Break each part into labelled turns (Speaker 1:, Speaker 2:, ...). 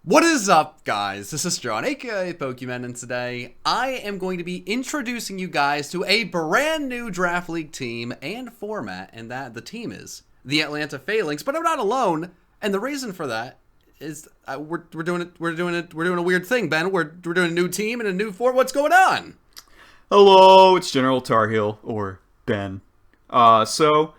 Speaker 1: What is up, guys? This is John, aka Pokemon, and today I am going to be introducing you guys to a brand new Draft League team and format, and that the team is the Atlanta Falinks. But I'm not alone, and the reason for that is we're doing a weird thing, Ben. We're doing a new team and a new form. What's going on?
Speaker 2: Hello, it's GeneralTarheel, or Ben. So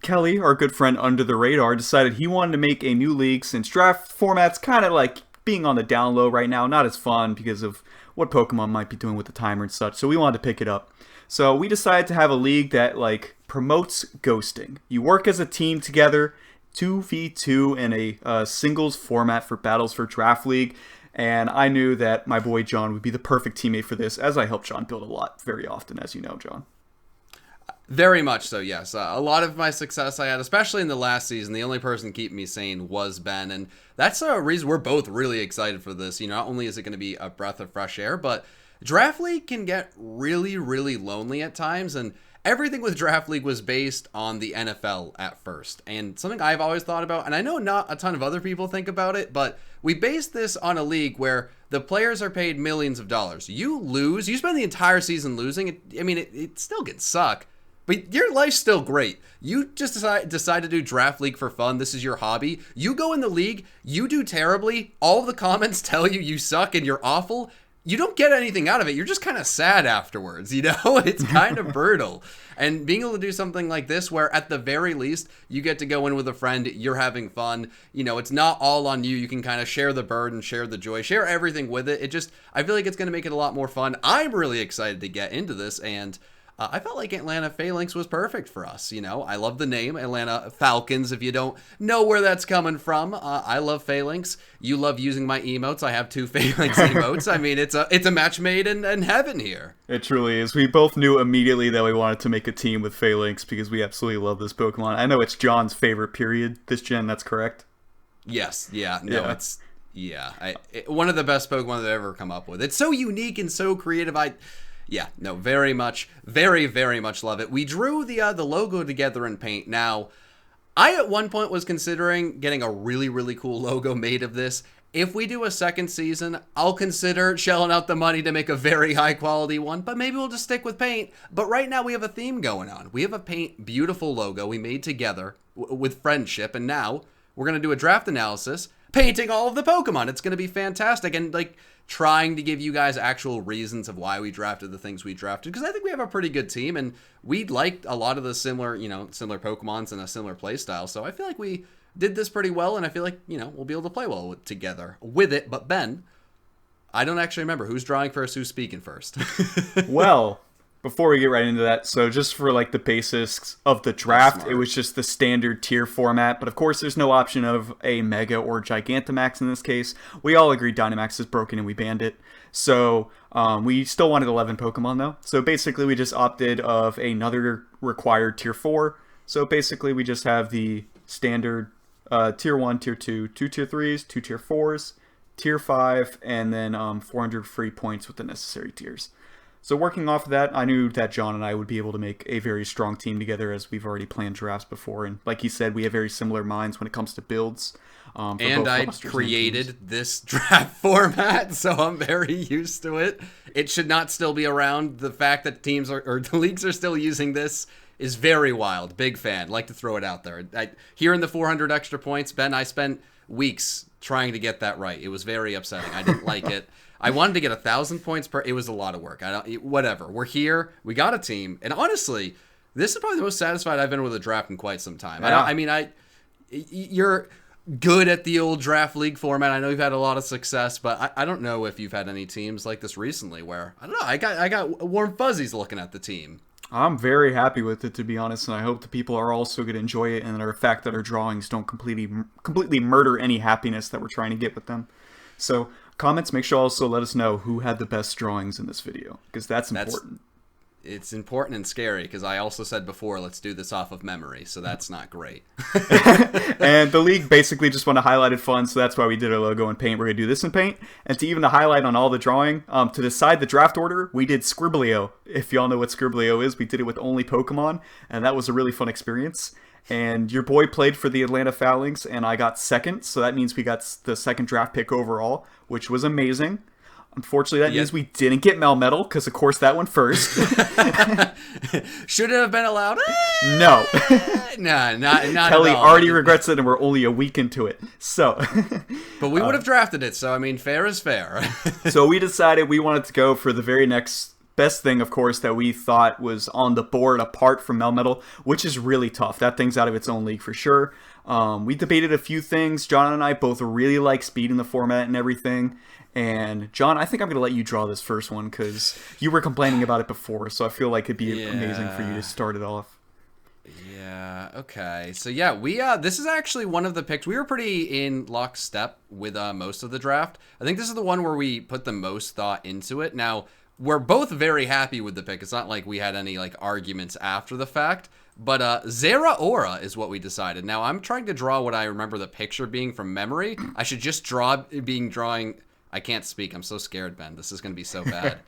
Speaker 2: Kelly, our good friend under the radar, decided he wanted to make a new league since draft format's kind of like being on the down low right now, not as fun because of what Pokemon might be doing with the timer and such. So we wanted to pick it up. So we decided to have a league that like promotes ghosting. You work as a team together, 2v2 in a singles format for Battles for Draft League. And I knew that my boy John would be the perfect teammate for this, as I help John build a lot very often, as you know, John.
Speaker 1: Very much so, yes. A lot of my success I had, especially in the last season, the only person keeping me sane was Ben. And that's a reason we're both really excited for this. You know, not only is it going to be a breath of fresh air, but Draft League can get really, really lonely at times. And everything with Draft League was based on the NFL at first. And something I've always thought about, and I know not a ton of other people think about it, but we based this on a league where the players are paid millions of dollars. You lose, you spend the entire season losing. It still can suck. But your life's still great. You just decide to do Draft League for fun. This is your hobby. You go in the league, you do terribly. All the comments tell you suck and you're awful. You don't get anything out of it. You're just kind of sad afterwards, you know? It's kind of brutal. And being able to do something like this where at the very least you get to go in with a friend, you're having fun. You know, it's not all on you. You can kind of share the burden, share the joy, share everything with it. I feel like it's going to make it a lot more fun. I'm really excited to get into this, and I felt like Atlanta Falinks was perfect for us. You know, I love the name Atlanta Falcons. If you don't know where that's coming from, I love Falinks. You love using my emotes. I have two Falinks emotes. I mean, it's a match made in heaven here.
Speaker 2: It truly is. We both knew immediately that we wanted to make a team with Falinks because we absolutely love this Pokemon. I know it's John's favorite period this gen. That's correct.
Speaker 1: Yes. Yeah. No. Yeah. It's one of the best Pokemon I've ever come up with. It's so unique and so creative. Yeah, no, very much, very, very much love it. We drew the logo together in paint. Now, I at one point was considering getting a really, really cool logo made of this. If we do a second season, I'll consider shelling out the money to make a very high quality one, but maybe we'll just stick with paint. But right now we have a theme going on. We have a paint beautiful logo we made together with friendship, and now we're going to do a draft analysis painting all of the Pokemon. It's going to be fantastic, and like trying to give you guys actual reasons of why we drafted the things we drafted, because I think we have a pretty good team, and we liked a lot of the similar Pokemons and a similar play style. So I feel like we did this pretty well, and I feel like, we'll be able to play well together with it. But Ben, I don't actually remember who's drawing first, who's speaking first.
Speaker 2: Well, before we get right into that, so just for like the basics of the draft, it was just the standard tier format. But of course, there's no option of a Mega or Gigantamax in this case. We all agreed Dynamax is broken and we banned it. So we still wanted 11 Pokemon though. So basically, we just opted of another required tier 4. So basically, we just have the standard tier 1, tier 2, 2 tier 3s, 2 tier 4s, tier 5, and then 400 free points with the necessary tiers. So working off of that, I knew that John and I would be able to make a very strong team together, as we've already planned drafts before. And like he said, we have very similar minds when it comes to builds.
Speaker 1: And I created this draft format, so I'm very used to it. It should not still be around. The fact that teams or the leagues are still using this is very wild. Big fan. Like to throw it out there. Here in the 400 extra points, Ben, I spent weeks trying to get that right. It was very upsetting. I didn't like it. I wanted to get 1,000 points per. It was a lot of work. Whatever. We're here. We got a team, and honestly, this is probably the most satisfied I've been with a draft in quite some time.
Speaker 2: Yeah.
Speaker 1: You're good at the old draft league format. I know you've had a lot of success, but I don't know if you've had any teams like this recently where I don't know. I got warm fuzzies looking at the team.
Speaker 2: I'm very happy with it, to be honest, and I hope the people are also going to enjoy it, and the fact that our drawings don't completely murder any happiness that we're trying to get with them. So comments, make sure also let us know who had the best drawings in this video, because that's important.
Speaker 1: It's important and scary, because I also said before, let's do this off of memory, so that's not great.
Speaker 2: And the league basically just want to highlight it fun, so that's why we did our logo in paint. We're going to do this in paint. And to even the highlight on all the drawing, to decide the draft order, we did Scribblio. If y'all know what Scribblio is, we did it with only Pokemon, and that was a really fun experience. And your boy played for the Atlanta Falinks, and I got second, so that means we got the second draft pick overall, which was amazing. Unfortunately, that means we didn't get Melmetal, because of course that went first.
Speaker 1: Should it have been allowed?
Speaker 2: No.
Speaker 1: Nah, not
Speaker 2: Kelly
Speaker 1: at all.
Speaker 2: already regrets it, and we're only a week into it. So,
Speaker 1: but we would have drafted it, so I mean, fair is fair.
Speaker 2: So we decided we wanted to go for the very next best thing, of course, that we thought was on the board apart from Melmetal, which is really tough. That thing's out of its own league for sure. We debated a few things. John and I both really like speed in the format and everything. And John, I think I'm going to let you draw this first one because you were complaining about it before, so I feel like it'd be amazing for you to start it off.
Speaker 1: Yeah, okay. So yeah, we this is actually one of the picks. We were pretty in lockstep with most of the draft. I think this is the one where we put the most thought into it. Now, we're both very happy with the pick. It's not like we had any like arguments after the fact. But Zeraora is what we decided. Now, I'm trying to draw what I remember the picture being from memory. I should just drawing... I can't speak. I'm so scared, Ben. This is going to be so bad.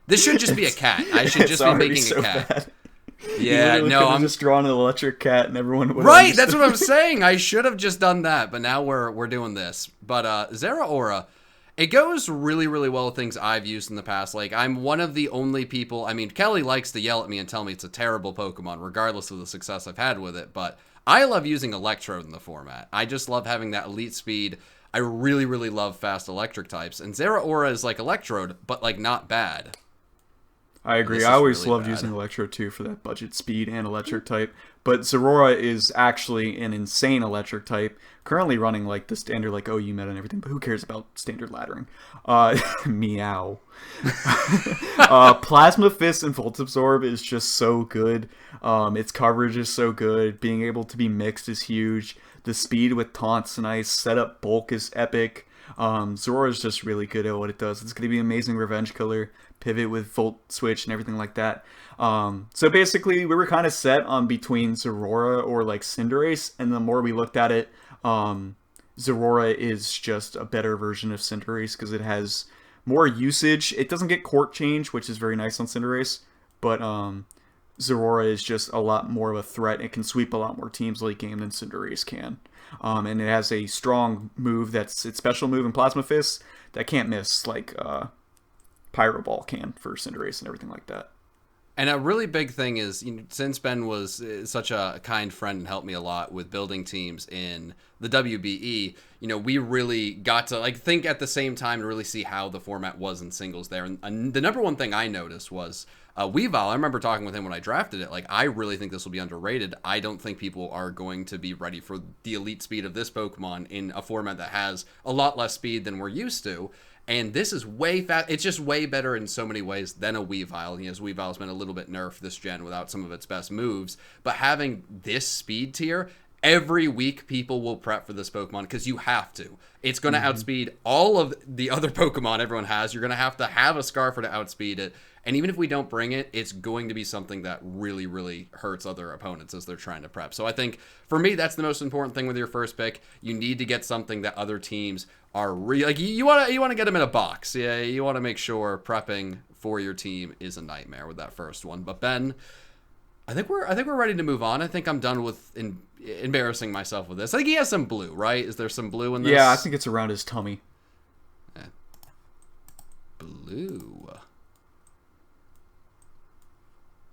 Speaker 1: This should just be a cat. I should just be making
Speaker 2: so
Speaker 1: a cat.
Speaker 2: Bad.
Speaker 1: Yeah, no, I'm
Speaker 2: just drawing an electric cat, and everyone would.
Speaker 1: Right, that's what I'm saying. I should have just done that, but now we're doing this. But Zeraora, it goes really, really well with things I've used in the past. Like, I'm one of the only people. I mean, Kelly likes to yell at me and tell me it's a terrible Pokemon, regardless of the success I've had with it. But I love using Electrode in the format. I just love having that elite speed. I really, really love fast electric types. And Zeraora is like Electrode, but like not bad.
Speaker 2: I agree. I always loved using Electrode too for that budget speed and electric type. But Zeraora is actually an insane electric type. Currently running like the standard like OU meta and everything, but who cares about standard laddering? Meow. Plasma Fist and Volt Absorb is just so good. Its coverage is so good. Being able to be mixed is huge. The speed with taunts and ice, setup bulk is epic. Zeraora is just really good at what it does. It's going to be an amazing revenge killer. Pivot with Volt Switch and everything like that. So basically, we were kind of set on between Zeraora or like Cinderace, and the more we looked at it, Zeraora is just a better version of Cinderace because it has more usage. It doesn't get court change, which is very nice on Cinderace, but Zeraora is just a lot more of a threat. It can sweep a lot more teams late game than Cinderace can. And it has a strong move that's its special move in Plasma Fist that can't miss, like Pyro Ball can for Cinderace and everything like that.
Speaker 1: And a really big thing is, since Ben was such a kind friend and helped me a lot with building teams in the WBE, we really got to like think at the same time to really see how the format was in singles there. And the number one thing I noticed was Weavile. I remember talking with him when I drafted it. Like, I really think this will be underrated. I don't think people are going to be ready for the elite speed of this Pokemon in a format that has a lot less speed than we're used to. And this is way fast. It's just way better in so many ways than a Weavile. As Weavile's been a little bit nerfed this gen without some of its best moves. But having this speed tier, every week people will prep for this Pokemon because you have to. It's going to outspeed all of the other Pokemon everyone has. You're going to have a Scarfer to outspeed it. And even if we don't bring it, it's going to be something that really, really hurts other opponents as they're trying to prep. So I think, for me, that's the most important thing with your first pick. You need to get something that other teams are really... Like, you want to get them in a box. Yeah, you want to make sure prepping for your team is a nightmare with that first one. But Ben, I think we're ready to move on. I think I'm done with embarrassing myself with this. I think he has some blue, right? Is there some blue in this?
Speaker 2: Yeah, I think it's around his tummy.
Speaker 1: Blue.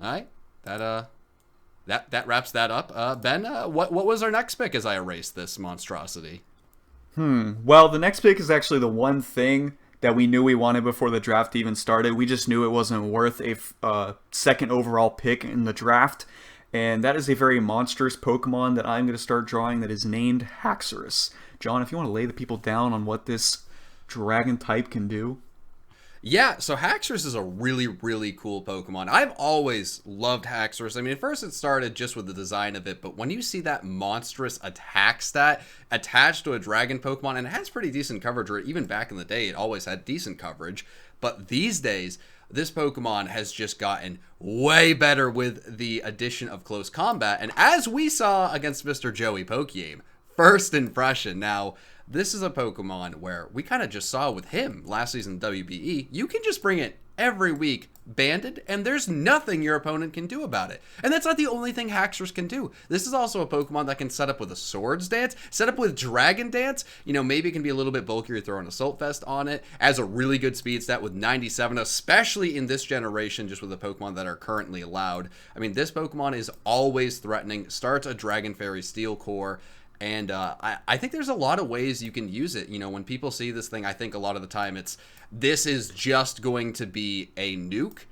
Speaker 1: All right, that wraps that up. Ben, what was our next pick as I erased this monstrosity?
Speaker 2: Well, the next pick is actually the one thing that we knew we wanted before the draft even started. We just knew it wasn't worth a second overall pick in the draft, and that is a very monstrous Pokemon that I'm going to start drawing that is named Haxorus. John, if you want to lay the people down on what this dragon type can do.
Speaker 1: Yeah, so Haxorus is a really, really cool Pokemon. I've always loved Haxorus. I mean, at first it started just with the design of it, but when you see that monstrous attack stat attached to a dragon Pokemon, and it has pretty decent coverage, or even back in the day, it always had decent coverage, but these days, this Pokemon has just gotten way better with the addition of close combat, and as we saw against Mr. Joey Pokegame, first impression. Now, this is a Pokemon where we kind of just saw with him last season WBE. You can just bring it every week, banded, and there's nothing your opponent can do about it. And that's not the only thing Haxorus can do. This is also a Pokemon that can set up with a Swords Dance, set up with Dragon Dance. You know, maybe it can be a little bit bulkier, throw an Assault Vest on it, as a really good speed stat with 97, especially in this generation, just with the Pokemon that are currently allowed. I mean, this Pokemon is always threatening, starts a Dragon Fairy Steel Core, and I think there's a lot of ways you can use it. You know, when people see this thing, I think a lot of the time this is just going to be a nuke.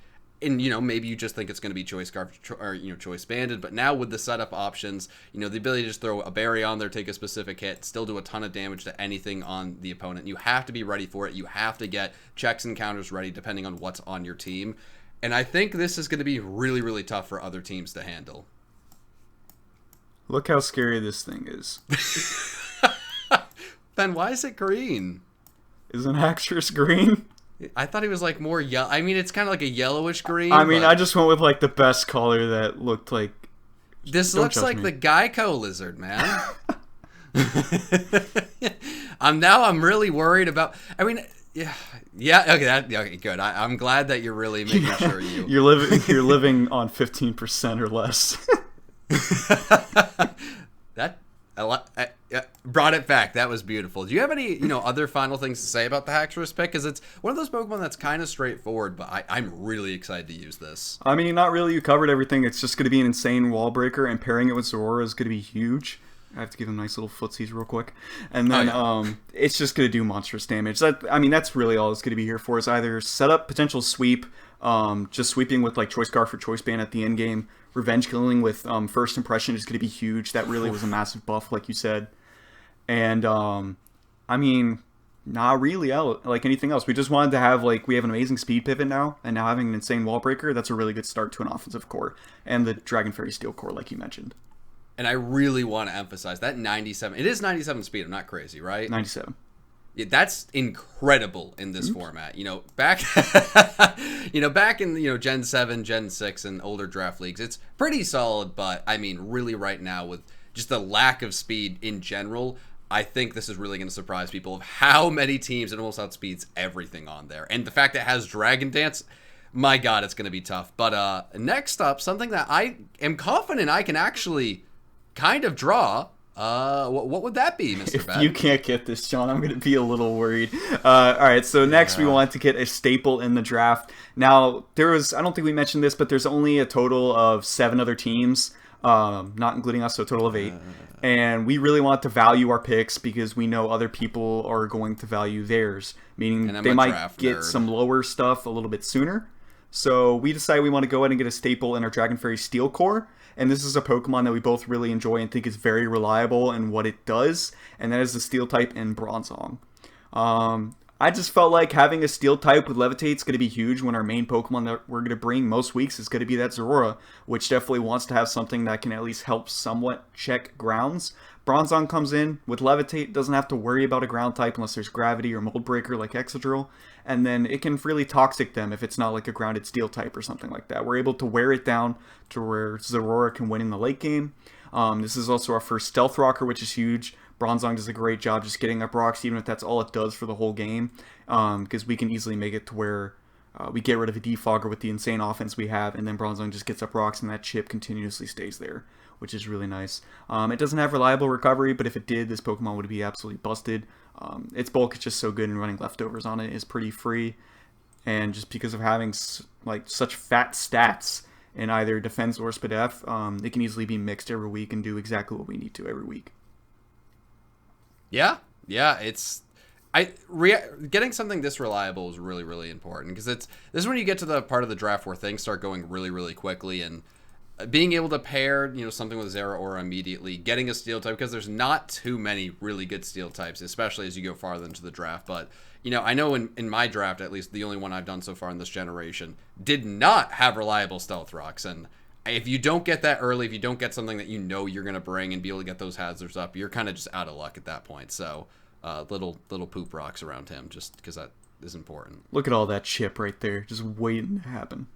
Speaker 1: And, you know, maybe you just think it's going to be Choice Scarf or, you know, Choice Banded. But now with the setup options, you know, the ability to just throw a berry on there, take a specific hit, still do a ton of damage to anything on the opponent. You have to be ready for it. You have to get checks and counters ready depending on what's on your team. And I think this is going to be really, really tough for other teams to handle.
Speaker 2: Look how scary this thing is.
Speaker 1: Ben, why is it green?
Speaker 2: Isn't Haxorus green?
Speaker 1: I thought he was like more yellow. I mean, it's kind of like a yellowish green.
Speaker 2: I mean, I just went with like the best color that looked like.
Speaker 1: This looks like the Geico lizard, man. I'm really worried about. I mean, yeah. Okay, good. I'm glad that you're really making sure
Speaker 2: you're living on 15% or less.
Speaker 1: That brought it back. That was beautiful. Do you have any, other final things to say about the Haxorus pick? Because it's one of those Pokemon that's kind of straightforward, but I'm really excited to use this.
Speaker 2: I mean, not really. You covered everything. It's just going to be an insane wall breaker, and pairing it with Zorora is going to be huge. I have to give him nice little footsies real quick. And then it's just going to do monstrous damage. That's really all it's going to be here for, is either set up potential sweep, just sweeping with like Choice Scarf or Choice Band at the end game. Revenge killing with First Impression is going to be huge. That really was a massive buff, like you said. And, not really like anything else. We just wanted to have, we have an amazing speed pivot now, and now having an insane wall breaker, that's a really good start to an offensive core. And the Dragon Fairy Steel core, like you mentioned.
Speaker 1: And I really want to emphasize that 97. It is 97 speed. I'm not crazy, right?
Speaker 2: 97.
Speaker 1: Yeah, that's incredible in this format. Back back in Gen 7, Gen 6 and older draft leagues, it's pretty solid, but I mean really right now with just the lack of speed in general, I think this is really going to surprise people of how many teams it almost outspeeds everything on there. And the fact that it has Dragon Dance, my god, it's going to be tough. But next up, something that I am confident I can actually kind of draw. What would that be, Mr. Ben?
Speaker 2: If you can't get this, John, I'm going to be a little worried. All right, so next we want to get a staple in the draft. Now, I don't think we mentioned this, but there's only a total of 7 other teams, not including us, so a total of 8. And we really want to value our picks because we know other people are going to value theirs, meaning they might get some lower stuff a little bit sooner. So we decided we want to go ahead and get a staple in our Dragon Fairy Steel Core. And this is a Pokemon that we both really enjoy and think is very reliable in what it does. And that is the Steel type in Bronzong. I just felt like having a Steel type with Levitate is going to be huge when our main Pokemon that we're going to bring most weeks is going to be that Zorora, which definitely wants to have something that can at least help somewhat check grounds. Bronzong comes in with Levitate, doesn't have to worry about a ground type unless there's Gravity or Mold Breaker like Excadrill, and then it can freely Toxic them if it's not like a grounded Steel type or something like that. We're able to wear it down to where Zorora can win in the late game. This is also our first Stealth Rocker, which is huge. Bronzong does a great job just getting up rocks, even if that's all it does for the whole game, because we can easily make it to where we get rid of a Defogger with the insane offense we have, and then Bronzong just gets up rocks and that chip continuously stays there, which is really nice. It doesn't have reliable recovery, but if it did, this Pokemon would be absolutely busted. Its bulk is just so good, and running leftovers on it is pretty free. And just because of having such fat stats in either defense or SPDF, it can easily be mixed every week and do exactly what we need to every week.
Speaker 1: Yeah, getting something this reliable is really, really important, because this is when you get to the part of the draft where things start going really, really quickly, and being able to pair, something with Zeraora immediately, getting a Steel type, because there's not too many really good Steel types, especially as you go farther into the draft. But, I know in my draft, at least the only one I've done so far in this generation, did not have reliable Stealth Rocks. And if you don't get that early, if you don't get something that you're going to bring and be able to get those hazards up, you're kind of just out of luck at that point. So, little poop rocks around him, just because that is important.
Speaker 2: Look at all that chip right there, just waiting to happen.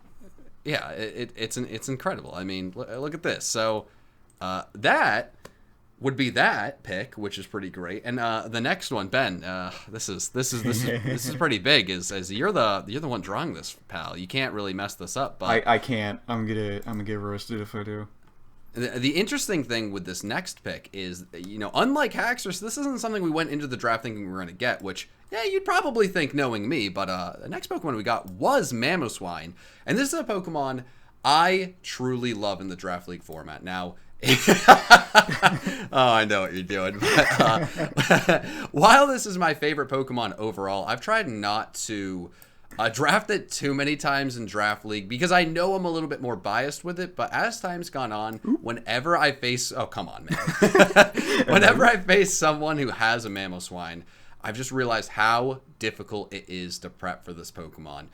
Speaker 1: Yeah, it's incredible. I mean, look at this. So that would be that pick, which is pretty great. And the next one, Ben, this is pretty big. Is you're the one drawing this, pal. You can't really mess this up. But
Speaker 2: I can't. I'm gonna get roasted if I do.
Speaker 1: The interesting thing with this next pick is, unlike Haxorus, this isn't something we went into the draft thinking we were going to get, which, yeah, you'd probably think knowing me, but the next Pokemon we got was Mamoswine, and this is a Pokemon I truly love in the Draft League format. Now, oh, I know what you're doing. But, while this is my favorite Pokemon overall, I've tried not to draft it too many times in Draft League because I know I'm a little bit more biased with it. But as time's gone on, whenever I face... Oh, come on, man. Whenever I face someone who has a Mamoswine, I've just realized how difficult it is to prep for this Pokemon.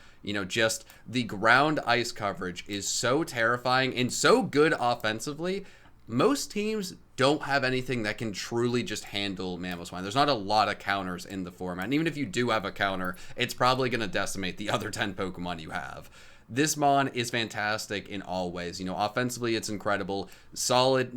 Speaker 1: Just the ground ice coverage is so terrifying and so good offensively. Most teams don't have anything that can truly just handle Mamoswine. There's not a lot of counters in the format. And even if you do have a counter, it's probably going to decimate the other 10 Pokemon you have. This Mon is fantastic in all ways. Offensively, it's incredible. Solid,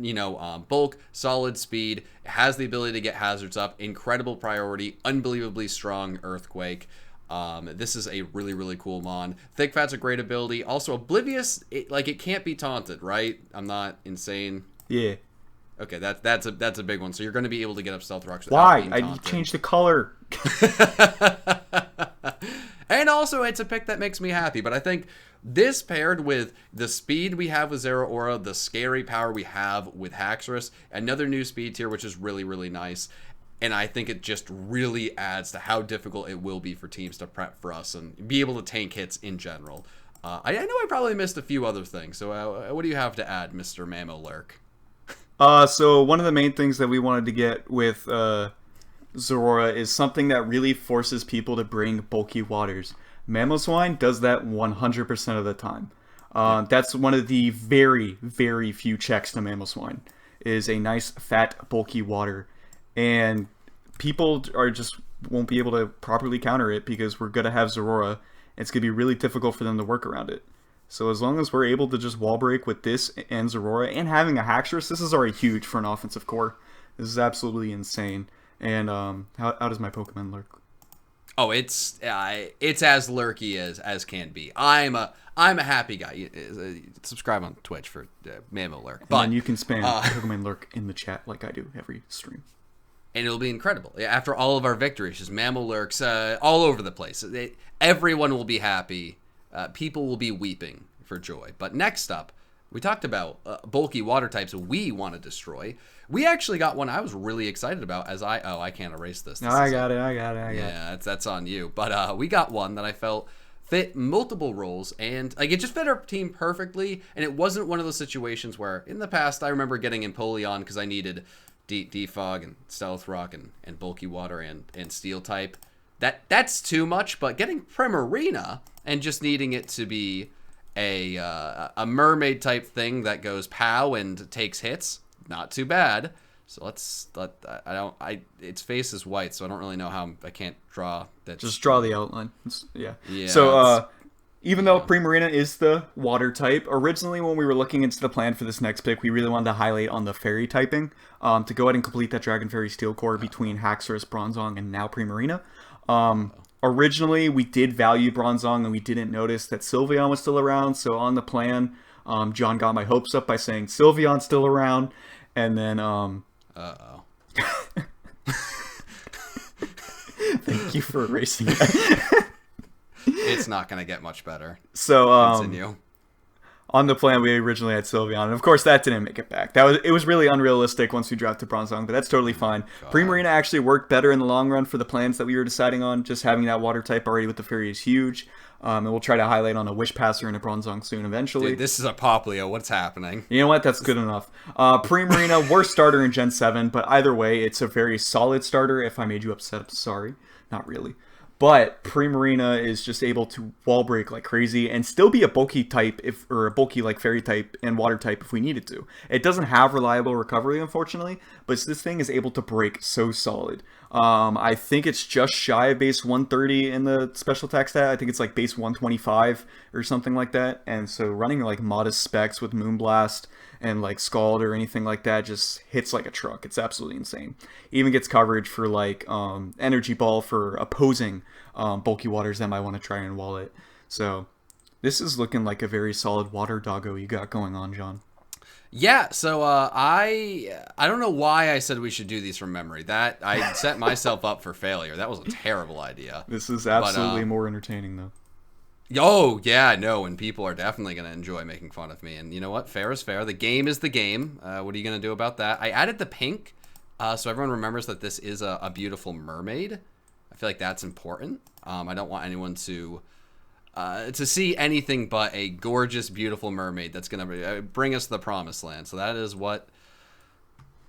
Speaker 1: bulk, solid speed. It has the ability to get hazards up. Incredible priority. Unbelievably strong Earthquake. This is a really, really cool Mon. Thick Fat's a great ability. Also, Oblivious, it can't be taunted, right? I'm not insane.
Speaker 2: Yeah.
Speaker 1: Okay, that's a big one. So you're going to be able to get up Stealth Rocks without
Speaker 2: Why?
Speaker 1: being
Speaker 2: I
Speaker 1: taunted.
Speaker 2: changed the color.
Speaker 1: And also, it's a pick that makes me happy. But I think this paired with the speed we have with Zeraora, the scary power we have with Haxorus, another new speed tier, which is really, really nice. And I think it just really adds to how difficult it will be for teams to prep for us and be able to tank hits in general. I know I probably missed a few other things. So what do you have to add, Mr. Mamolurk?
Speaker 2: So one of the main things that we wanted to get with Zeraora is something that really forces people to bring bulky waters. Mamoswine does that 100% of the time. That's one of the very, very few checks to Mamoswine, is a nice, fat, bulky water. And people won't be able to properly counter it because we're going to have Zeraora. It's going to be really difficult for them to work around it. So as long as we're able to just wall break with this and Zeraora and having a Haxorus, this is already huge for an offensive core. This is absolutely insane. And how does my Pokemon lurk?
Speaker 1: Oh, it's as lurky as can be. I'm a happy guy. Subscribe on Twitch for Mamolurk.
Speaker 2: But and you can spam Pokemon lurk in the chat like I do every stream.
Speaker 1: And it'll be incredible. After all of our victories, just Mamolurks all over the place. Everyone will be happy. People will be weeping for joy. But next up, we talked about bulky water types we want to destroy. We actually got one I was really excited about I can't erase this.
Speaker 2: No, I got it.
Speaker 1: Yeah, that's on you. But we got one that I felt fit multiple roles, and it just fit our team perfectly, and it wasn't one of those situations where, in the past, I remember getting Empoleon because I needed Defog and Stealth Rock and bulky water and Steel type. That's too much, but getting Primarina and just needing it to be a mermaid type thing that goes pow and takes hits, not too bad. So its face is white, so I don't really know how I can't draw that.
Speaker 2: Just draw the outline. Yeah. So even though Primarina is the water type, originally when we were looking into the plan for this next pick, we really wanted to highlight on the fairy typing to go ahead and complete that Dragon Fairy Steel core between Haxorus, Bronzong, and now Primarina. Originally, we did value Bronzong, and we didn't notice that Sylveon was still around. So on the plan, John got my hopes up by saying Sylveon's still around, and then Thank you for erasing that.
Speaker 1: It's not going to get much better.
Speaker 2: So
Speaker 1: continue.
Speaker 2: On the plan, we originally had Sylveon, and of course that didn't make it back. It was really unrealistic once we drafted Bronzong, but that's totally fine. Primarina actually worked better in the long run for the plans that we were deciding on. Just having that water type already with the Fairy is huge. And we'll try to highlight on a Wish Passer and a Bronzong soon eventually.
Speaker 1: Dude, this is a Poplio. What's happening?
Speaker 2: You know what? That's good enough. Primarina, worst starter in Gen 7, but either way, it's a very solid starter. If I made you upset, I'm sorry. Not really. But Primarina is just able to wall break like crazy and still be a bulky type or a bulky like fairy type and water type if we needed to. It doesn't have reliable recovery, unfortunately, but this thing is able to break so solid. I think it's just shy of base 130 in the special attack stat. I think it's like base 125 or something like that. And so running like modest specs with Moonblast and like Scald or anything like that just hits like a truck. It's absolutely insane. Even gets coverage for like Energy Ball for opposing bulky waters that might want to try and wall it. So this is looking like a very solid water doggo you got going on, John.
Speaker 1: Yeah, so I don't know why I said we should do these from memory. That I set myself up for failure. That was a terrible idea.
Speaker 2: This is absolutely more entertaining, though.
Speaker 1: Oh, yeah, no, and people are definitely going to enjoy making fun of me. And you know what? Fair is fair. The game is the game. What are you going to do about that? I added the pink, so everyone remembers that this is a beautiful mermaid. I feel like that's important. I don't want anyone to see anything but a gorgeous, beautiful mermaid that's going to bring us to the promised land. So that is what...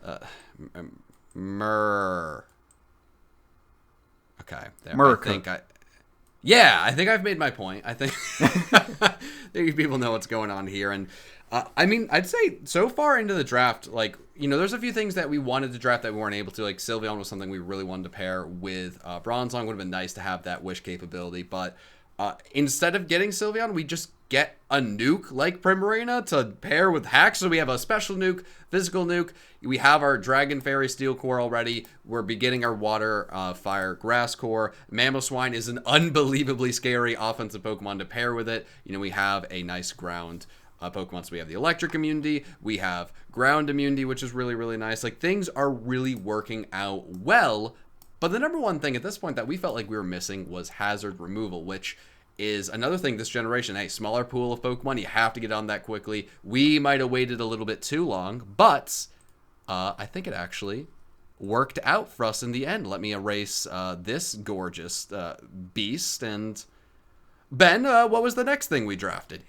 Speaker 1: Okay. There. I think I've made my point. I think people know what's going on here. And I mean, I'd say so far into the draft, like, you know, there's a few things that we wanted to draft that we weren't able to. Like, Sylveon was something we really wanted to pair with Bronzong. Would have been nice to have that wish capability. But instead of getting Sylveon, we just get a nuke like Primarina to pair with Hack. So we have a special nuke, physical nuke. We have our Dragon Fairy Steel Core already. We're beginning our Water, Fire, Grass Core. Mamoswine is an unbelievably scary offensive Pokemon to pair with it. You know, we have a nice ground Pokemon. So we have the Electric immunity. We have Ground immunity, which is really, really nice. Like, things are really working out well. But the number one thing at this point that we felt like we were missing was hazard removal, which is another thing this generation. Hey, smaller pool of Pokemon, you have to get on that quickly. We might have waited a little bit too long, but I think it actually worked out for us in the end. Let me erase this gorgeous beast. And Ben, what was the next thing we drafted?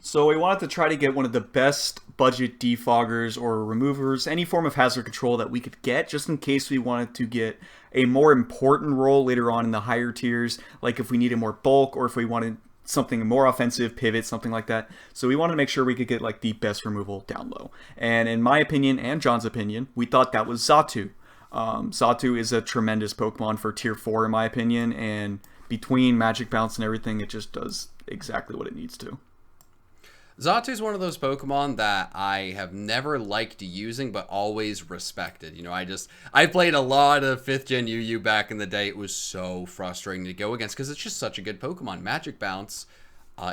Speaker 2: So we wanted to try to get one of the best budget defoggers or removers, any form of hazard control that we could get, just in case we wanted to get a more important role later on in the higher tiers, like if we needed more bulk or if we wanted something more offensive, pivot, something like that. So we wanted to make sure we could get like the best removal down low. And in my opinion and John's opinion, we thought that was Xatu. Xatu is a tremendous Pokemon for tier 4 in my opinion, and between Magic Bounce and everything, it just does exactly what it needs to.
Speaker 1: Xatu is one of those Pokemon that I have never liked using, but always respected. You know, I played a lot of 5th Gen UU back in the day. It was so frustrating to go against because it's just such a good Pokemon. Magic Bounce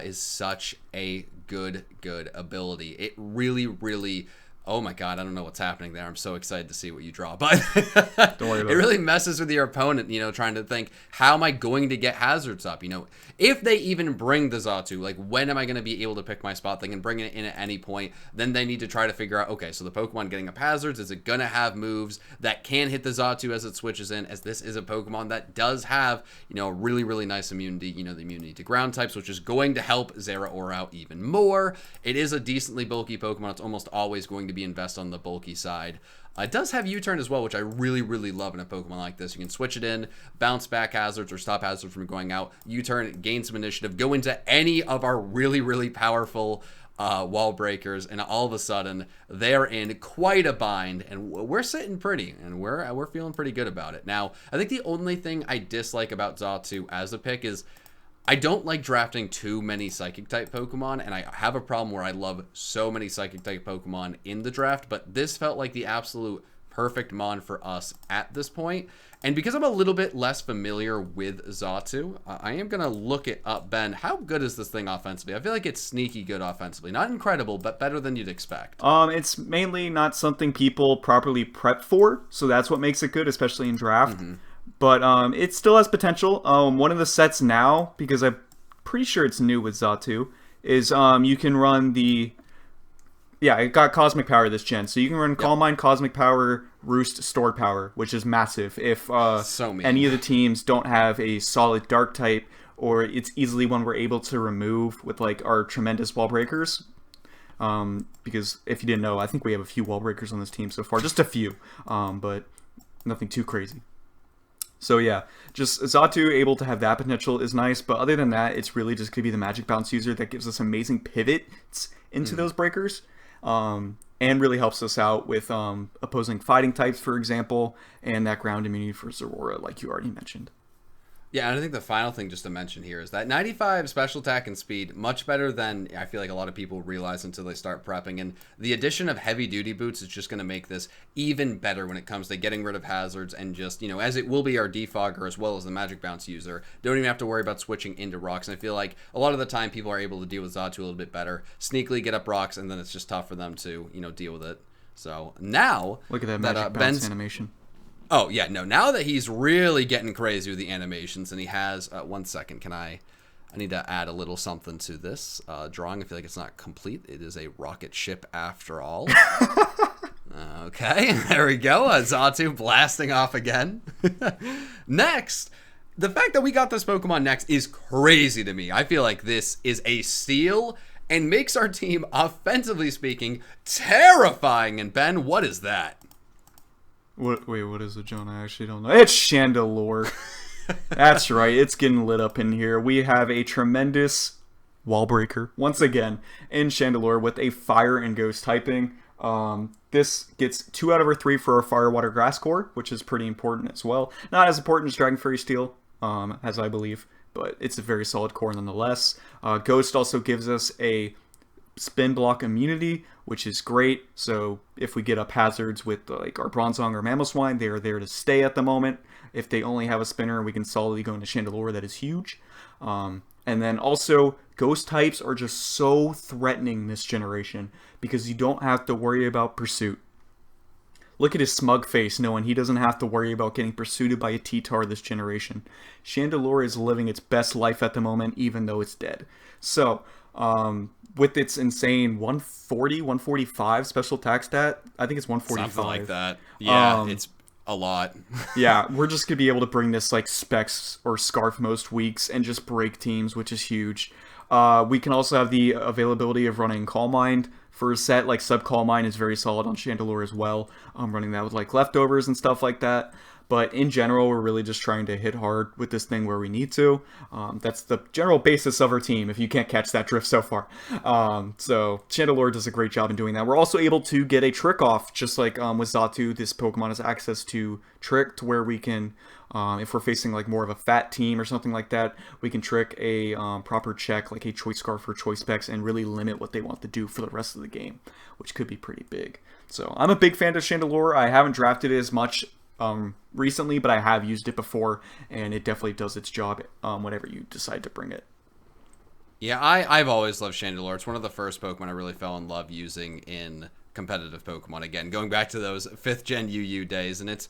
Speaker 1: is such a good ability. It really, really... Oh my god, I don't know what's happening there. I'm so excited to see what you draw. But it really messes with your opponent, you know, trying to think, how am I going to get hazards up? You know, if they even bring the Xatu, like, when am I going to be able to pick my spot? They can bring it in at any point. Then they need to try to figure out, okay, so the Pokemon getting up hazards, is it going to have moves that can hit the Xatu as it switches in? As this is a Pokemon that does have, you know, really, really nice immunity, you know, the immunity to ground types, which is going to help Zeraora out even more. It is a decently bulky Pokemon. It's almost always going to be invest on the bulky side. It does have U-turn as well, which I really, really love in a Pokemon like this. You can switch it in, bounce back hazards or stop hazards from going out, U-turn, gain some initiative, go into any of our really, really powerful wall breakers, and all of a sudden they're in quite a bind, and we're sitting pretty, and we're feeling pretty good about it. Now, I think the only thing I dislike about Xatu as a pick is I don't like drafting too many Psychic-type Pokemon, and I have a problem where I love so many Psychic-type Pokemon in the draft, but this felt like the absolute perfect mon for us at this point. And because I'm a little bit less familiar with Xatu, I am going to look it up. Ben, how good is this thing offensively? I feel like it's sneaky good offensively. Not incredible, but better than you'd expect.
Speaker 2: It's mainly not something people properly prep for, so that's what makes it good, especially in draft. Mm-hmm. But it still has potential. One of the sets now, because I'm pretty sure it's new with Xatu, is you can run the... Yeah, it got Cosmic Power this gen. So you can run Calm Mind, Cosmic Power, Roost, Stored Power, which is massive. If any of the teams don't have a solid Dark type, or it's easily one we're able to remove with like our tremendous Wall Breakers. Because if you didn't know, I think we have a few Wall Breakers on this team so far. Just a few, but nothing too crazy. So yeah, just Xatu able to have that potential is nice, but other than that, it's really just going to be the Magic Bounce user that gives us amazing pivots into those breakers. And really helps us out with opposing fighting types, for example, and that ground immunity for Zorora, like you already mentioned.
Speaker 1: Yeah, and I think the final thing just to mention here is that 95 special attack and speed, much better than I feel like a lot of people realize until they start prepping. And the addition of heavy duty boots is just going to make this even better when it comes to getting rid of hazards and just, as it will be our defogger as well as the magic bounce user. Don't even have to worry about switching into rocks. And I feel like a lot of the time people are able to deal with Xatu a little bit better, sneakily get up rocks, and then it's just tough for them to, deal with it. So now,
Speaker 2: look at that magic bounce animation.
Speaker 1: Oh, yeah, no, now that he's really getting crazy with the animations, and he has, 1 second, I need to add a little something to this drawing. I feel like it's not complete. It is a rocket ship after all. Okay, there we go. Xatu blasting off again. Next, the fact that we got this Pokemon next is crazy to me. I feel like this is a steal and makes our team, offensively speaking, terrifying. And Ben, what is that?
Speaker 2: Wait, what is it, John? I actually don't know. It's Chandelure. That's right. It's getting lit up in here. We have a tremendous wall breaker, once again, in Chandelure with a fire and ghost typing. This gets 2 out of our 3 for our fire, water, grass core, which is pretty important as well. Not as important as Dragon Fairy Steel, as I believe, but it's a very solid core nonetheless. Ghost also gives us a spin block immunity, which is great. So if we get up hazards with like our Bronzong or Mamoswine, they are there to stay at the moment. If they only have a spinner, we can solidly go into Chandelure. That is huge. And then also, ghost types are just so threatening this generation because you don't have to worry about pursuit. Look at his smug face knowing he doesn't have to worry about getting pursued by a T-Tar this generation. Chandelure is living its best life at the moment, even though it's dead. So, with its insane 140, 145 special attack stat, I think it's 145.
Speaker 1: Something like that. Yeah, it's a lot.
Speaker 2: Yeah, we're just going to be able to bring this like Specs or Scarf most weeks and just break teams, which is huge. We can also have the availability of running Calm Mind for a set. Like Sub Calm Mind is very solid on Chandelure as well. Running that with like leftovers and stuff like that. But in general, we're really just trying to hit hard with this thing where we need to. That's the general basis of our team, if you can't catch that drift so far. So Chandelure does a great job in doing that. We're also able to get a trick off, just like with Xatu. This Pokemon has access to trick, to where we can, if we're facing like more of a fat team or something like that, we can trick a proper check, like a Choice Scarf or Choice Specs, and really limit what they want to do for the rest of the game, which could be pretty big. So I'm a big fan of Chandelure. I haven't drafted it as much recently, but I have used it before, and it definitely does its job whenever you decide to bring it.
Speaker 1: Yeah, I've always loved Chandelure. It's one of the first Pokemon I really fell in love using in competitive Pokemon. Again, going back to those 5th gen UU days, and it's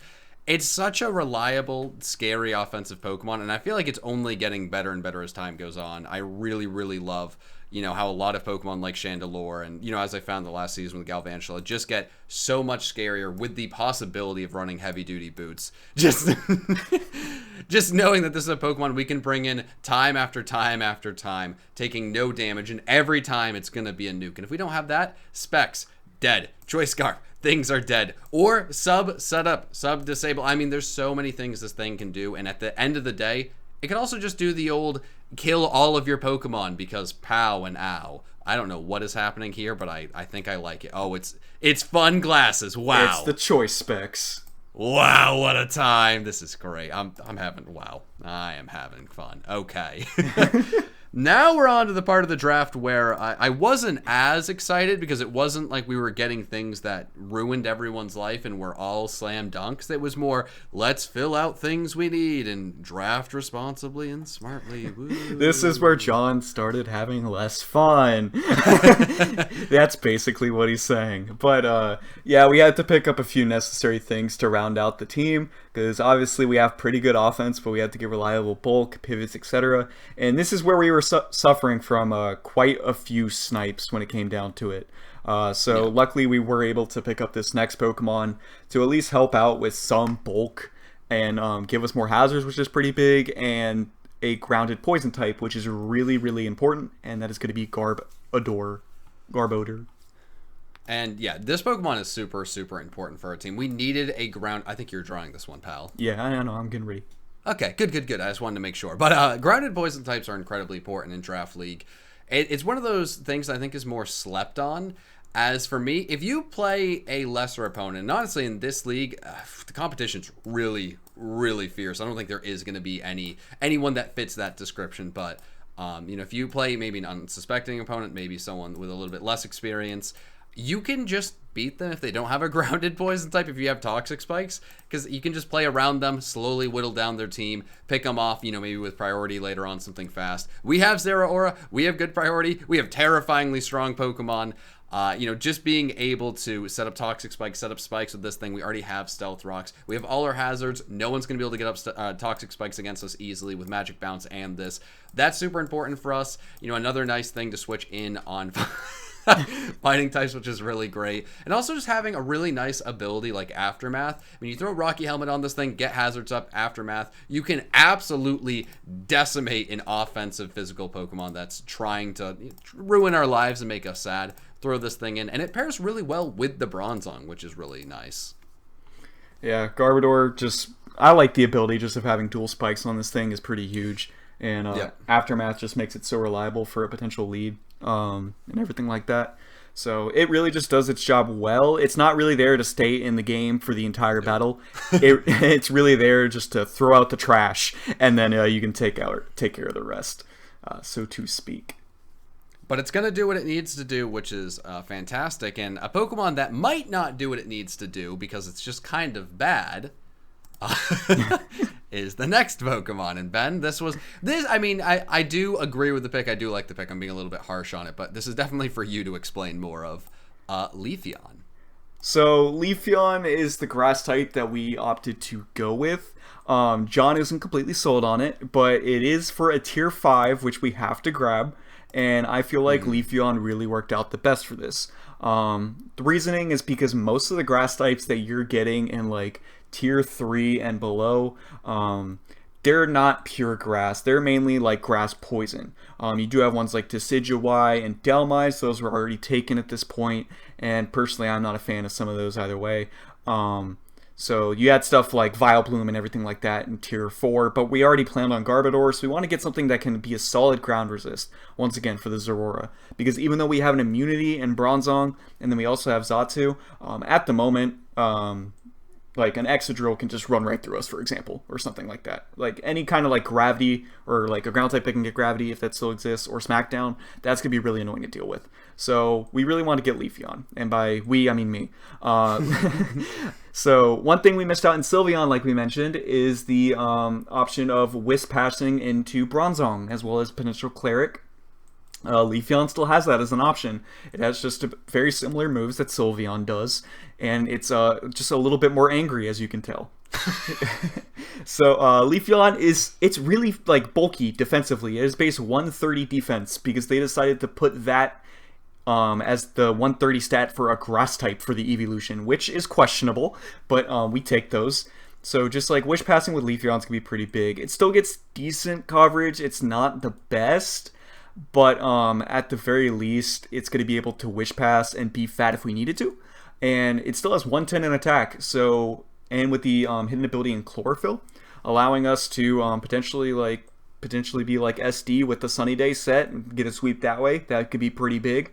Speaker 1: such a reliable, scary offensive Pokemon, and I feel like it's only getting better and better as time goes on. I really, really love how a lot of Pokemon like Chandelure and, as I found the last season with Galvantula, just get so much scarier with the possibility of running heavy-duty boots. Just knowing that this is a Pokemon we can bring in time after time after time, taking no damage, and every time it's going to be a nuke. And if we don't have that, Specs, dead. Choice Scarf, things are dead. Or sub setup, sub disable. I mean, there's so many things this thing can do, and at the end of the day, it can also just do the old kill all of your Pokemon because pow and ow. I don't know what is happening here, but I think I like it. Oh, it's fun glasses. Wow.
Speaker 2: It's the Choice Specs.
Speaker 1: Wow, what a time. This is great. I am having fun. Okay. Now we're on to the part of the draft where I wasn't as excited because it wasn't like we were getting things that ruined everyone's life and were all slam dunks. It was more, let's fill out things we need and draft responsibly and smartly. Woo.
Speaker 2: This is where John started having less fun. That's basically what he's saying. But yeah, we had to pick up a few necessary things to round out the team, because obviously we have pretty good offense, but we had to get reliable bulk, pivots, etc. And this is where we were suffering from quite a few snipes when it came down to it. So luckily we were able to pick up this next Pokemon to at least help out with some bulk and give us more hazards, which is pretty big, and a grounded poison type, which is really, really important, and that is going to be Garbodor.
Speaker 1: And yeah, this Pokemon is super, super important for our team. We needed a ground. I think you're drawing this one, pal.
Speaker 2: Yeah, I know. I'm getting ready.
Speaker 1: Okay, good. I just wanted to make sure. But grounded poison types are incredibly important in Draft League. It's one of those things I think is more slept on. As for me, if you play a lesser opponent, and honestly in this league, the competition's really, really fierce. I don't think there is going to be anyone that fits that description, but if you play maybe an unsuspecting opponent, maybe someone with a little bit less experience, you can just beat them if they don't have a grounded poison type, if you have toxic spikes, because you can just play around them, slowly whittle down their team, pick them off, maybe with priority later on, something fast. We have Zeraora, we have good priority, we have terrifyingly strong Pokemon. Just being able to set up toxic spikes, set up spikes with this thing. We already have stealth rocks. We have all our hazards. No one's going to be able to get up toxic spikes against us easily with magic bounce and this. That's super important for us. Another nice thing to switch in on fighting types, which is really great. And also just having a really nice ability like Aftermath. When you throw Rocky Helmet on this thing, get hazards up, Aftermath, you can absolutely decimate an offensive physical Pokemon that's trying to ruin our lives and make us sad. Throw this thing in, and it pairs really well with the Bronzong, which is really nice.
Speaker 2: Yeah, Garbodor, I like the ability just of having dual spikes on this thing is pretty huge, and Aftermath just makes it so reliable for a potential lead, and everything like that. So it really just does its job well. It's not really there to stay in the game for the entire battle. It's really there just to throw out the trash, and then you can take care of the rest, so to speak.
Speaker 1: But it's going to do what it needs to do, which is fantastic. And a Pokemon that might not do what it needs to do because it's just kind of bad is the next Pokemon. And Ben, I do agree with the pick. I do like the pick. I'm being a little bit harsh on it. But this is definitely for you to explain more of Leafeon.
Speaker 2: So Leafeon is the grass type that we opted to go with. John isn't completely sold on it, but it is for a tier 5, which we have to grab. And I feel like Leafeon really worked out the best for this. The reasoning is because most of the grass types that you're getting in like tier 3 and below, they're not pure grass. They're mainly like grass poison. You do have ones like Decidueye and Dhelmise. Those were already taken at this point. And personally, I'm not a fan of some of those either way. So you had stuff like Vileplume and everything like that in tier 4, but we already planned on Garbodor, so we want to get something that can be a solid ground resist, once again, for the Zeraora. Because even though we have an immunity in Bronzong, and then we also have Xatu, at the moment, like an Excadrill can just run right through us, for example, or something like that. Like any kind of like gravity, or like a ground type that can get gravity, if that still exists, or Smackdown, that's going to be really annoying to deal with. So we really want to get Leafeon, and by we, I mean me. So one thing we missed out in Sylveon, like we mentioned, is the option of Wisp passing into Bronzong, as well as potential Cleric. Leafeon still has that as an option. It has just very similar moves that Sylveon does, and it's just a little bit more angry, as you can tell. So Leafeon it's really like bulky defensively. It is base 130 defense because they decided to put that as the 130 stat for a grass type for the evolution, which is questionable, but we take those. So just like Wish passing with Leafeon is going to be pretty big. It still gets decent coverage. It's not the best, but at the very least, it's going to be able to Wish pass and be fat if we needed to. And it still has 110 in attack, so, and with the hidden ability in Chlorophyll, allowing us to potentially be like SD with the Sunny Day set and get a sweep that way. That could be pretty big.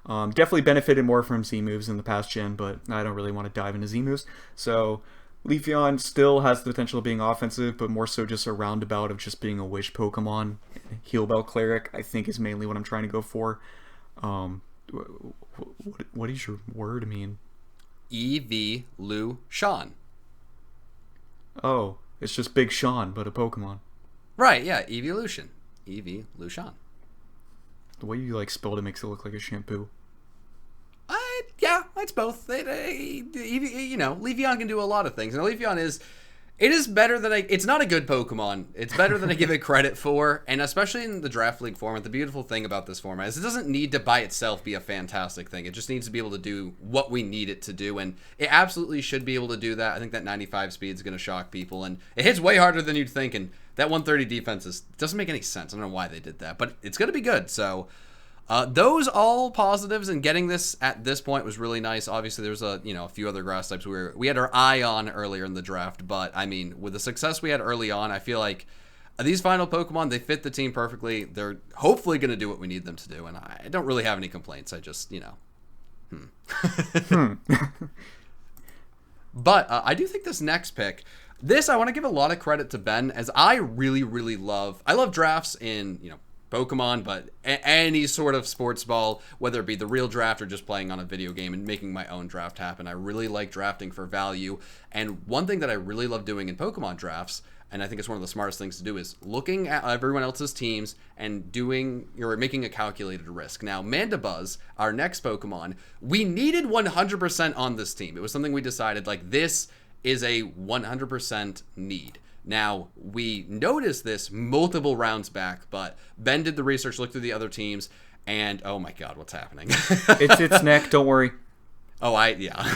Speaker 2: Definitely benefited more from Z moves in the past gen, but I don't really want to dive into Z moves. So Leafeon still has the potential of being offensive, but more so just a roundabout of just being a Wish Pokemon. Heal Bell Cleric, I think, is mainly what I'm trying to go for. What does your word mean?
Speaker 1: Evolution.
Speaker 2: Oh, it's just Big Sean, but a Pokemon.
Speaker 1: Right, yeah, Evolution. Evolution.
Speaker 2: The way you spelled it makes it look like a shampoo.
Speaker 1: Yeah, it's both. Leafeon can do a lot of things. And Leafeon is better than it's not a good Pokemon. It's better than I give it credit for. And especially in the Draft League format, the beautiful thing about this format is it doesn't need to by itself be a fantastic thing. It just needs to be able to do what we need it to do. And it absolutely should be able to do that. I think that 95 speed is going to shock people. And it hits way harder than you'd think. And that 130 defense doesn't make any sense. I don't know why they did that. But it's going to be good. So those all positives, and getting this at this point was really nice. Obviously, there's a few other grass types we had our eye on earlier in the draft, but I mean, with the success we had early on, I feel like these final Pokemon, they fit the team perfectly. They're hopefully going to do what we need them to do, and I don't really have any complaints. I just But I do think this next pick, I want to give a lot of credit to Ben, as I really, really I love drafts in, Pokemon, but any sort of sports ball, whether it be the real draft or just playing on a video game and making my own draft happen. I really like drafting for value. And one thing that I really love doing in Pokemon drafts, and I think it's one of the smartest things to do, is looking at everyone else's teams and making a calculated risk. Now, Mandibuzz, our next Pokemon, we needed 100% on this team. It was something we decided, like, this is a 100% need. Now, we noticed this multiple rounds back, but Ben did the research, looked through the other teams, and oh my god, what's happening?
Speaker 2: It's its neck, don't worry.
Speaker 1: Yeah.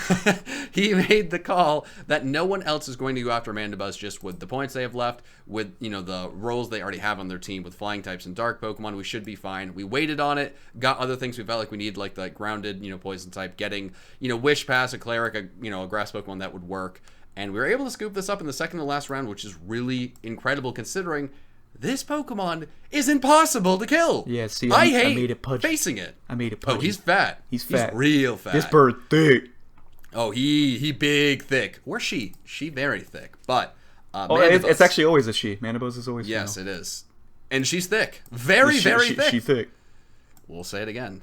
Speaker 1: He made the call that no one else is going to go after Mandibuzz just with the points they have left, with, the roles they already have on their team with flying types and dark Pokemon. We should be fine. We waited on it, got other things we felt like we needed, like the grounded, poison type, getting, Wish Pass, a Cleric, a grass Pokemon that would work. And we were able to scoop this up in the second to last round, which is really incredible considering this Pokemon is impossible to kill.
Speaker 2: Yeah, see,
Speaker 1: I
Speaker 2: made it pudgy.
Speaker 1: facing it.
Speaker 2: I made it pudgy.
Speaker 1: Oh, he's fat.
Speaker 2: He's fat.
Speaker 1: He's real fat.
Speaker 2: This bird thick.
Speaker 1: Oh, he big thick. Where's she? She very thick. But
Speaker 2: it's actually always a she. Mandibuzz is always
Speaker 1: yes,
Speaker 2: female.
Speaker 1: it is. And she's thick. Very thick.
Speaker 2: She thick.
Speaker 1: We'll say it again.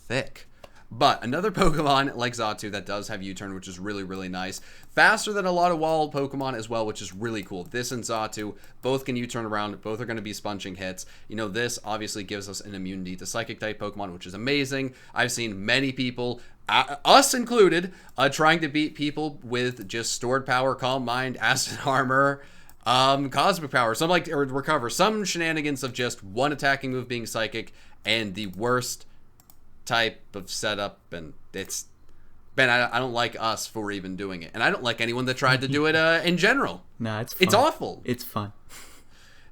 Speaker 1: Thick. But another Pokemon like Xatu that does have U-turn, which is really, really nice. Faster than a lot of wall Pokemon as well, which is really cool. This and Xatu, both can U-turn around. Both are going to be sponging hits. This obviously gives us an immunity to Psychic-type Pokemon, which is amazing. I've seen many people, us included, trying to beat people with just Stored Power, Calm Mind, Acid Armor, Cosmic Power, or Recover. Some shenanigans of just one attacking move being Psychic, and the worst type of setup, and it's Ben, I don't like us for even doing it, and I don't like anyone that tried to do it in general.
Speaker 2: Nah, it's fun.
Speaker 1: It's awful.
Speaker 2: It's fun.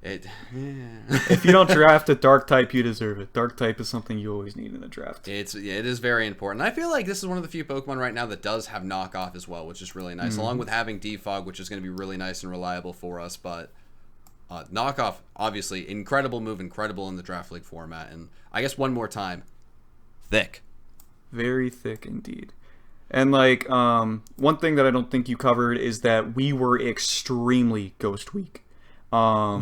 Speaker 2: If you don't draft a dark type, you deserve it. Dark type is something you always need in a draft.
Speaker 1: It is very important. I feel like this is one of the few Pokemon right now that does have knockoff as well, which is really nice, along with having Defog, which is going to be really nice and reliable for us. But knockoff, obviously, incredible move, incredible in the draft league format, and I guess one more time, thick.
Speaker 2: Very thick indeed. And one thing that I don't think you covered is that we were extremely Ghost Weak.
Speaker 1: I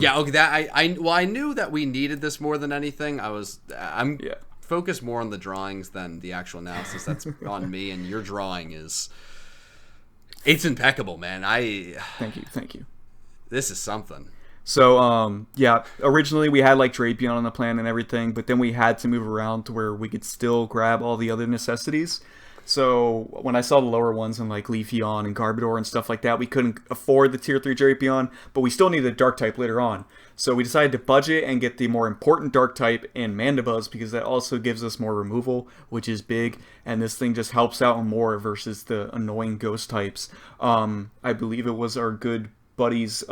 Speaker 1: knew that we needed this more than anything. I'm focused more on the drawings than the actual analysis. That's on me, and your drawing it's impeccable, man.
Speaker 2: Thank you.
Speaker 1: This is something.
Speaker 2: So, originally we had Drapion on the plan and everything, but then we had to move around to where we could still grab all the other necessities. So, when I saw the lower ones in Leafeon and Garbodor and stuff like that, we couldn't afford the Tier 3 Drapion, but we still needed a Dark type later on. So, we decided to budget and get the more important Dark type in Mandibuzz, because that also gives us more removal, which is big, and this thing just helps out more versus the annoying Ghost types. I believe it was our good buddies,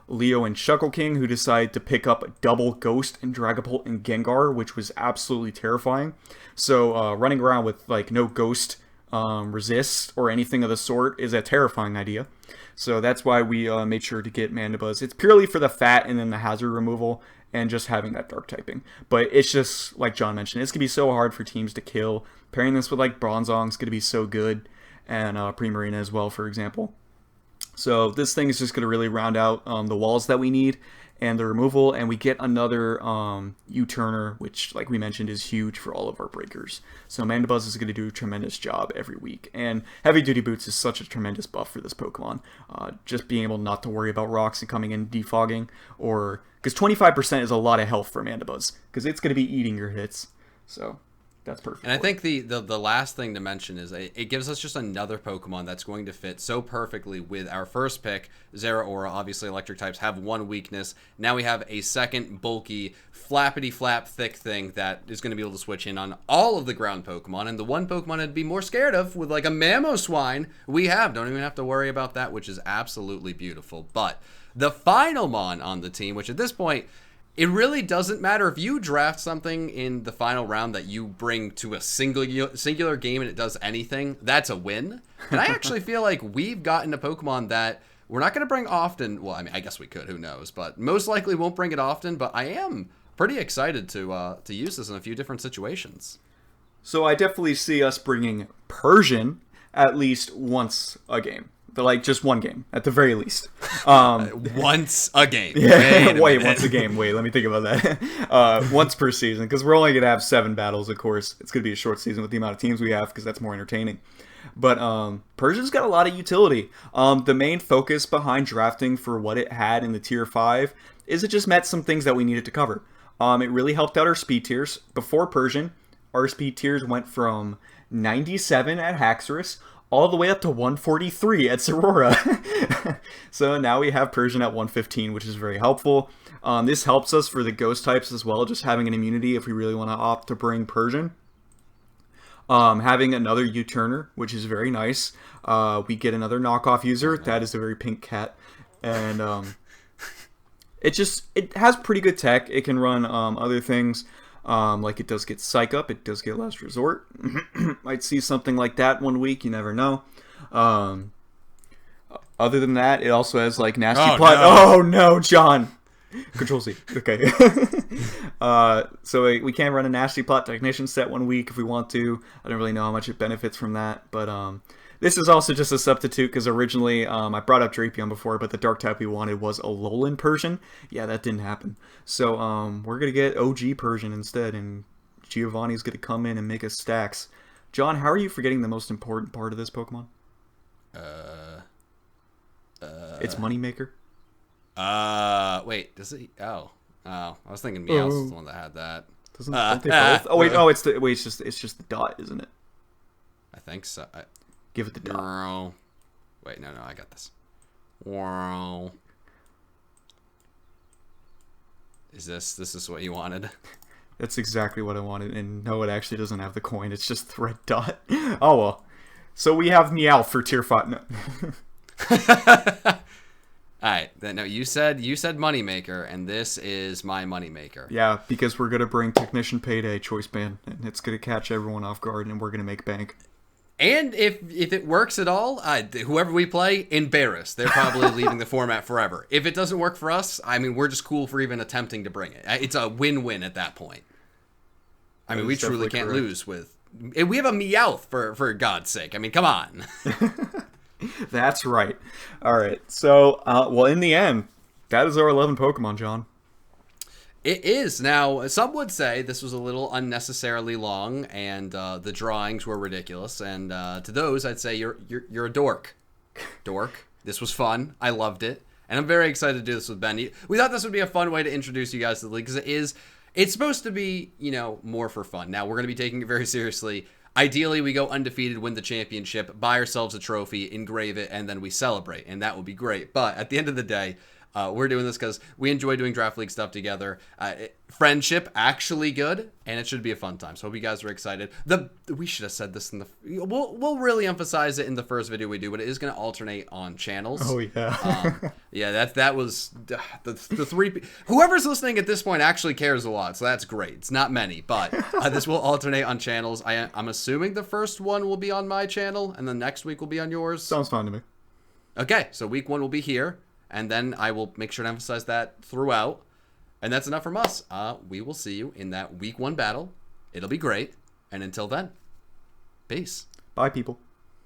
Speaker 2: Leo and Shuckle King, who decided to pick up a double Ghost and Dragapult and Gengar, which was absolutely terrifying. So running around with no Ghost resist or anything of the sort is a terrifying idea. So that's why we made sure to get Mandibuzz. It's purely for the fat and then the hazard removal and just having that dark typing. But it's just, like John mentioned, it's going to be so hard for teams to kill. Pairing this with Bronzong is going to be so good, and Primarina as well, for example. So this thing is just going to really round out the walls that we need and the removal, and we get another U-turner, which, like we mentioned, is huge for all of our breakers. So Mandibuzz is going to do a tremendous job every week, and Heavy Duty Boots is such a tremendous buff for this Pokemon. Just being able not to worry about rocks and coming in defogging, because 25% is a lot of health for Mandibuzz, because it's going to be eating your hits. So that's perfect.
Speaker 1: And I think the last thing to mention is it gives us just another Pokemon that's going to fit so perfectly with our first pick, Zeraora. Obviously, electric types have one weakness. Now we have a second bulky, flappity-flap thick thing that is going to be able to switch in on all of the ground Pokemon. And the one Pokemon I'd be more scared of with a Mamoswine, we don't even have to worry about that, which is absolutely beautiful. But the final Mon on the team, which at this point, it really doesn't matter if you draft something in the final round that you bring to a singular game and it does anything, that's a win. And I actually feel like we've gotten a Pokemon that we're not going to bring often. Well, I mean, I guess we could, who knows, but most likely won't bring it often. But I am pretty excited to use this in a few different situations.
Speaker 2: So I definitely see us bringing Persian at least once a game. But like just one game at the very least.
Speaker 1: Once a game.
Speaker 2: Yeah, wait, once a game. Wait, let me think about that. Once per season, because we're only gonna have 7 battles. Of course, it's gonna be a short season with the amount of teams we have, because that's more entertaining. But Persian's got a lot of utility. The main focus behind drafting for what it had in the tier 5 is it just met some things that we needed to cover. It really helped out our speed tiers. Before Persian, our speed tiers went from 97 at Haxorus all the way up to 143 at Sorora. So now we have Persian at 115, which is very helpful. This helps us for the ghost types as well, just having an immunity if we really want to opt to bring Persian. Having another U-turner, which is very nice. We get another knockoff user. That is a very pink cat. And it has pretty good tech. It can run other things. Like it does get Psych Up, it does get Last Resort. Might see something like that one week, you never know. Other than that, it also has like Nasty Plot. No. Oh no, John! Control C. Okay. So we can run a Nasty Plot Technician set one week if we want to. I don't really know how much it benefits from that, but this is also just a substitute because originally I brought up Drapion before, but the dark type we wanted was a Alolan Persian. Yeah, that didn't happen. So we're going to get OG Persian instead, and Giovanni's going to come in and make us stacks. John, how are you forgetting the most important part of this Pokemon? It's Moneymaker.
Speaker 1: Wait, does it? Oh, I was thinking Meowth was the one that had that.
Speaker 2: Don't they both? Oh wait, no, it's just the dot, isn't it?
Speaker 1: I think so.
Speaker 2: Give it the dot.
Speaker 1: Wait, no, I got this. Wow. This is what you wanted?
Speaker 2: That's exactly what I wanted, and no, it actually doesn't have the coin. It's just the red dot. Oh well. So we have Meowth for tier 5. No.
Speaker 1: Alright, no, you said Moneymaker, and this is my Moneymaker.
Speaker 2: Yeah, because we're gonna bring Technician Payday Choice Band, and it's gonna catch everyone off guard, and we're gonna make bank.
Speaker 1: And if it works at all, whoever we play, embarrassed. They're probably leaving the format forever. If it doesn't work for us, I mean, we're just cool for even attempting to bring it. It's a win-win at that point. I mean, we truly can't lose with... We have a Meowth, for God's sake. I mean, come on.
Speaker 2: That's right. All right. So, well, in the end, that is our 11 Pokemon, John.
Speaker 1: It is. Now, some would say this was a little unnecessarily long, and the drawings were ridiculous. And to those, I'd say you're a dork. Dork. This was fun. I loved it. And I'm very excited to do this with Ben. We thought this would be a fun way to introduce you guys to the league, because it's supposed to be, more for fun. Now, we're going to be taking it very seriously. Ideally, we go undefeated, win the championship, buy ourselves a trophy, engrave it, and then we celebrate, and that would be great. But at the end of the day, we're doing this because we enjoy doing Draft League stuff together. Friendship, actually good, and it should be a fun time. So hope you guys are excited. We should have said this in the... We'll really emphasize it in the first video we do, but it is going to alternate on channels.
Speaker 2: Oh, yeah.
Speaker 1: Yeah, that was... The three... Whoever's listening at this point actually cares a lot, so that's great. It's not many, but this will alternate on channels. I'm assuming the first one will be on my channel, and the next week will be on yours.
Speaker 2: Sounds fine to me.
Speaker 1: Okay, so week 1 will be here. And then I will make sure to emphasize that throughout. And that's enough from us. We will see you in that week 1 battle. It'll be great. And until then, peace.
Speaker 2: Bye, people.